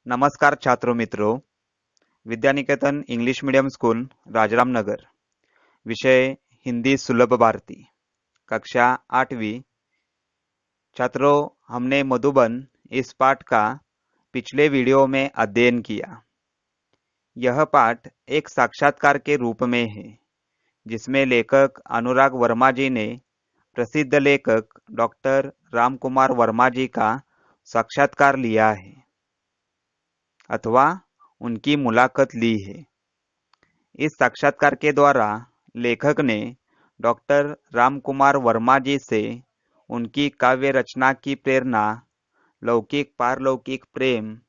नमस्कार छात्रों मित्रों। Vidyaniketan English medium school Rajaram Nagar. विषय हिंदी सुलभ भारती। कक्षा 8वीं। छात्रों, हमने मधुबन इस पाठ का पिछले वीडियो में अध्ययन किया। यह पाठ एक साक्षात्कार के रूप में है जिसमें लेखक अनुराग वर्मा जी ने प्रसिद्ध लेखक डॉक्टर रामकुमार वर्मा जी का साक्षात्कार लिया है अथवा उनकी मुलाकात ली है। इस साक्षात्कार के द्वारा लेखक ने डॉक्टर रामकुमार वर्मा जी से उनकी काव्य रचना की प्रेरणा, लौकिक पारलौकिक प्रेम,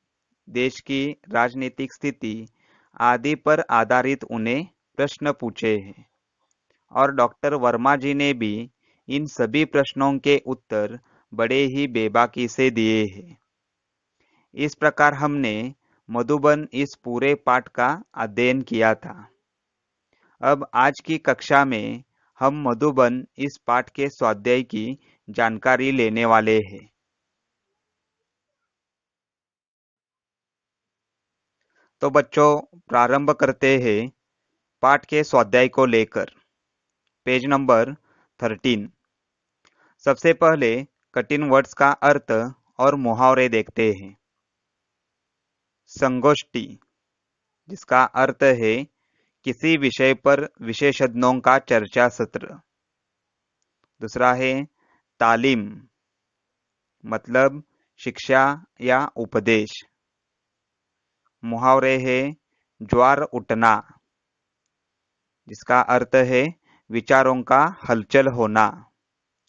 देश की राजनीतिक स्थिति आदि पर आधारित उन्हें प्रश्न पूछे हैं और डॉक्टर वर्मा जी ने भी इन सभी प्रश्नों के उत्तर बड़े ही बेबाकी से दिए हैं। इस प्रकार हमने मधुबन इस पूरे पाठ का अध्ययन किया था। अब आज की कक्षा में हम मधुबन इस पाठ के स्वाध्याय की जानकारी लेने वाले हैं। तो बच्चों, प्रारंभ करते हैं पाठ के स्वाध्याय को लेकर। Page number 13। सबसे पहले कठिन वर्ड्स का अर्थ और मुहावरे देखते हैं। संगोष्ठी, जिसका अर्थ है किसी विषय पर विशेषज्ञों का चर्चा सत्र। दूसरा है तालीम, मतलब शिक्षा या उपदेश। मुहावरे है ज्वार उठना, जिसका अर्थ है विचारों का हलचल होना।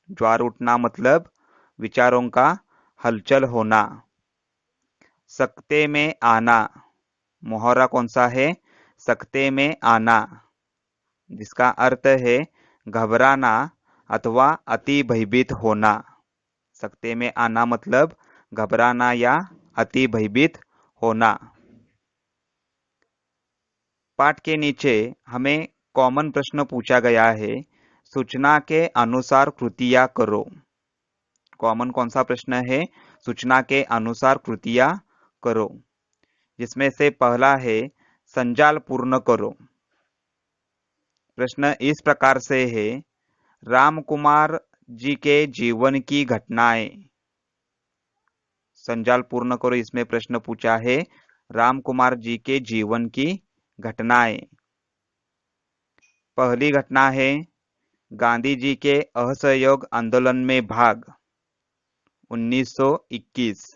ज्वार उठना मतलब विचारों का हलचल होना। सकते में आना, मुहावरा कौन सा है? सकते में आना, जिसका अर्थ है घबराना अथवा अति भयभीत होना। सकते में आना मतलब घबराना या अति भयभीत होना। पाठ के नीचे हमें कॉमन प्रश्न पूछा गया है, सूचना के अनुसार कृतियां करो। कॉमन कौन सा प्रश्न है? सूचना के अनुसार कृतियां करो, जिसमें से पहला है संजाल पूर्ण करो। प्रश्न इस प्रकार से है, रामकुमार जी के जीवन की घटनाएं। संजाल पूर्ण करो, इसमें प्रश्न पूछा है रामकुमार जी के जीवन की घटनाएं। पहली घटना है गांधी जी के असहयोग आंदोलन में भाग 1921।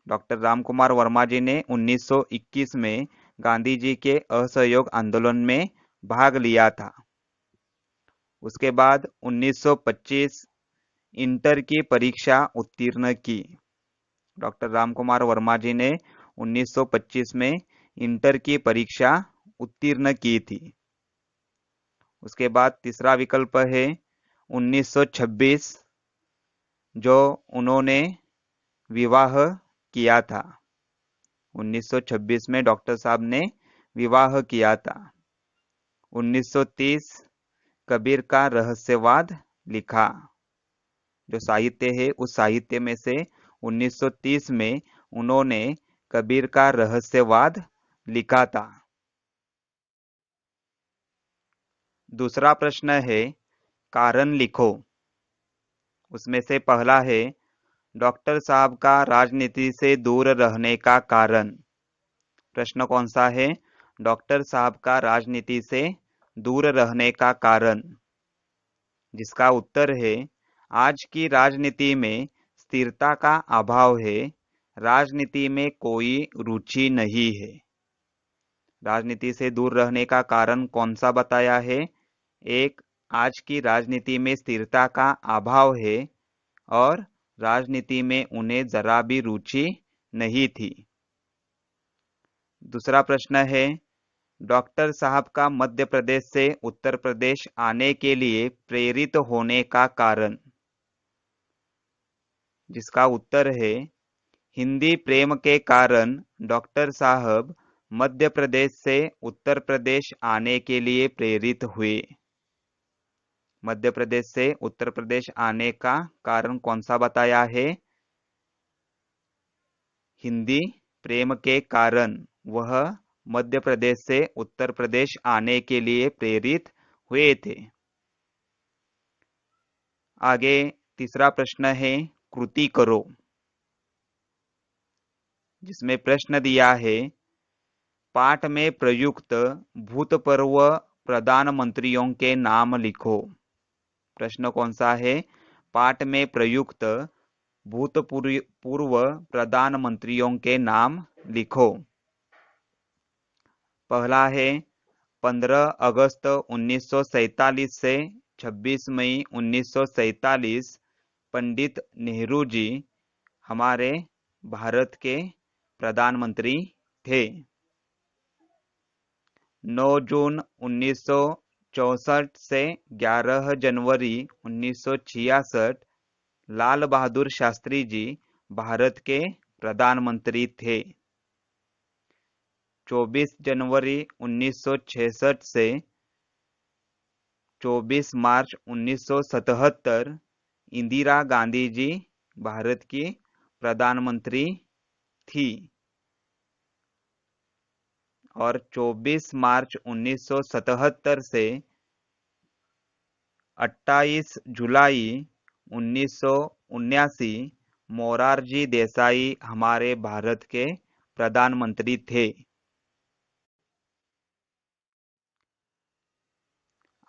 डॉक्टर रामकुमार वर्मा जी ने 1921 में गांधी जी के असहयोग आंदोलन में भाग लिया था। उसके बाद 1925 इंटर की परीक्षा उत्तीर्ण की। डॉक्टर रामकुमार वर्मा जी ने 1925 में इंटर की परीक्षा उत्तीर्ण की थी। उसके बाद तीसरा विकल्प है 1926, जो उन्होंने विवाह किया था। 1926 में डॉक्टर साहब ने विवाह किया था। 1930 कबीर का रहस्यवाद लिखा। जो साहित्य है उस साहित्य में से 1930 में उन्होंने कबीर का रहस्यवाद लिखा था। दूसरा प्रश्न है कारण लिखो। उसमें से पहला है डॉक्टर साहब का राजनीति से दूर रहने का कारण। प्रश्न कौन सा है? डॉक्टर साहब का राजनीति से दूर रहने का कारण, जिसका उत्तर है आज की राजनीति में स्थिरता का अभाव है, राजनीति में कोई रुचि नहीं है। राजनीति से दूर रहने का कारण कौन सा बताया है? एक, आज की राजनीति में स्थिरता का अभाव है और राजनीति में उन्हें जरा भी रुचि नहीं थी। दूसरा प्रश्न है डॉक्टर साहब का मध्य प्रदेश से उत्तर प्रदेश आने के लिए प्रेरित होने का कारण, जिसका उत्तर है हिंदी प्रेम के कारण डॉक्टर साहब मध्य प्रदेश से उत्तर प्रदेश आने के लिए प्रेरित हुए। मध्य प्रदेश से उत्तर प्रदेश आने का कारण कौन सा बताया है? हिंदी प्रेम के कारण वह मध्य प्रदेश से उत्तर प्रदेश आने के लिए प्रेरित हुए थे। आगे तीसरा प्रश्न है कृति करो, जिसमें प्रश्न दिया है पाठ में प्रयुक्त भूतपूर्व प्रधानमंत्रियों के नाम लिखो। प्रश्न कौन सा है? पाठ में प्रयुक्त भूतपूर्व प्रधानमंत्रियों के नाम लिखो। पहला है 15 अगस्त 1947 से 26 मई 1947 पंडित नेहरू जी हमारे भारत के प्रधानमंत्री थे। 9 जून 1964 से 11 जनवरी 1966 लाल बहादुर शास्त्री जी भारत के प्रधानमंत्री थे। 24 जनवरी 1966 से 24 मार्च 1977 इंदिरा गांधी जी भारत की प्रधानमंत्री थी और 24 मार्च 1977 से 28 जुलाई 1979 मोरारजी देसाई हमारे भारत के प्रधानमंत्री थे।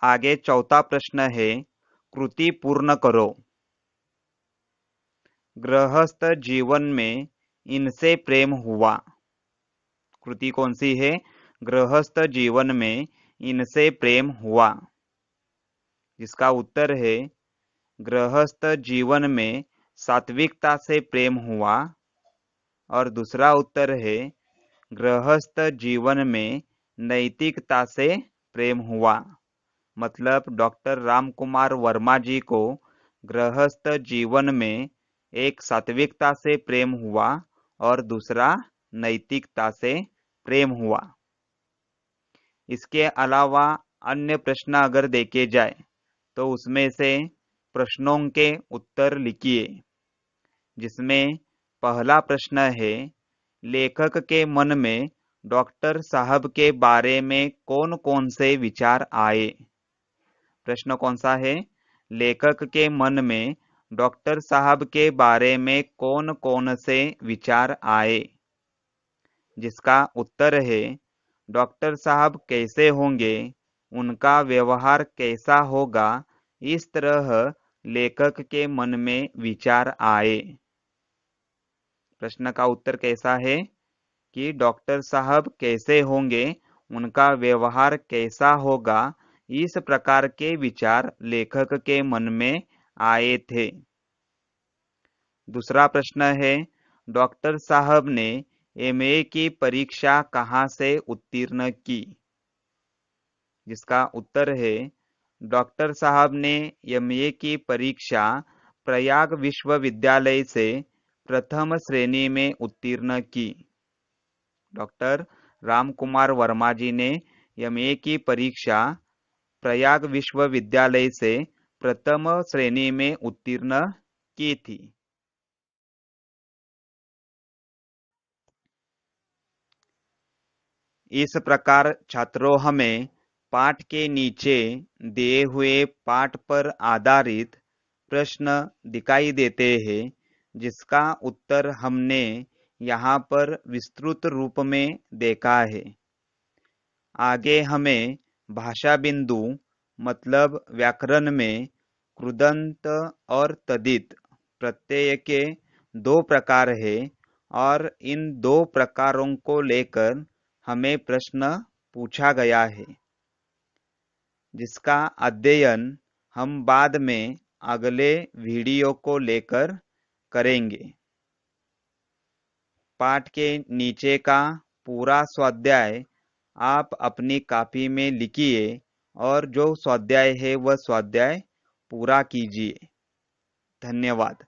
आगे चौथा प्रश्न है कृति पूर्ण करो। गृहस्थ जीवन में इनसे प्रेम हुआ। कृति कौन सी है? गृहस्थ जीवन में इनसे प्रेम हुआ। जिसका उत्तर है गृहस्थ जीवन में सात्विकता से प्रेम हुआ। और दूसरा उत्तर है गृहस्थ जीवन में नैतिकता से प्रेम हुआ। मतलब डॉक्टर रामकुमार वर्मा जी को गृहस्थ जीवन में एक सात्विकता से प्रेम हुआ और दूसरा नैतिकता से प्रेम हुआ। इसके अलावा अन्य प्रश्न अगर देखे जाए तो उसमें से प्रश्नों के उत्तर लिखिए। जिसमें पहला प्रश्न है लेखक के मन में डॉक्टर साहब के बारे में कौन कौन से विचार आए। प्रश्न कौन सा है? लेखक के मन में डॉक्टर साहब के बारे में कौन कौन से विचार आए। जिसका उत्तर है डॉक्टर साहब कैसे होंगे, उनका व्यवहार कैसा होगा, इस तरह लेखक के मन में विचार आए। प्रश्न का उत्तर कैसा है कि डॉक्टर साहब कैसे होंगे, उनका व्यवहार कैसा होगा, इस प्रकार के विचार लेखक के मन में आए थे। दूसरा प्रश्न है डॉक्टर साहब ने एमए की परीक्षा कहाँ से उत्तीर्ण की। जिसका उत्तर है डॉक्टर साहब ने एमए की परीक्षा प्रयाग विश्वविद्यालय से प्रथम श्रेणी में उत्तीर्ण की। डॉक्टर रामकुमार वर्मा जी ने एमए की परीक्षा प्रयाग विश्वविद्यालय से प्रथम श्रेणी में उत्तीर्ण की थी। इस प्रकार छात्रों हमें पाठ के नीचे दिए हुए पाठ पर आधारित प्रश्न दिखाई देते हैं, जिसका उत्तर हमने यहाँ पर विस्तृत रूप में देखा है। आगे हमें भाषा बिंदु मतलब व्याकरण में कृदंत और तदित प्रत्यय के दो प्रकार है और इन दो प्रकारों को लेकर हमें प्रश्न पूछा गया है, जिसका अध्ययन हम बाद में अगले वीडियो को लेकर करेंगे। पाठ के नीचे का पूरा स्वाध्याय आप अपनी कॉपी में लिखिए और जो स्वाध्याय है वह स्वाध्याय पूरा कीजिए। धन्यवाद।